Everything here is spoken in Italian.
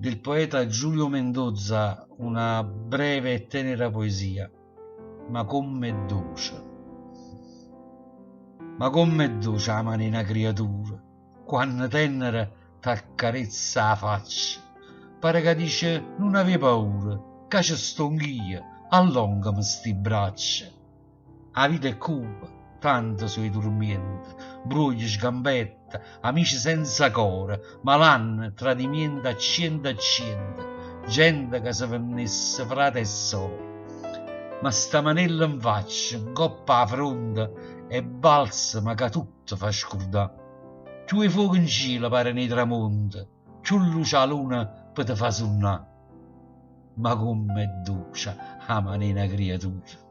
del poeta Giulio Mendoza, una breve e tenera poesia. Ma com'è dolce, ma com'è dolce la mano di una creatura, quando tenera t'accarezza la faccia, pare che dice non avevi paura, che ci sto anch'io, allungami sti braccia. La vita è cupa, tanto sui dormienti, brugli, sgambetta, amici senza cuore, malanni, tradimenti a cento, gente che si vennesse frate e sole. Ma sta manella in faccia, coppa a fronte e balsama che tutto fa scordà. Più i fuochi in cielo pare nei tramonti, più luce la luna per te fa sonnà. Ma com'è dolce la manina creatura.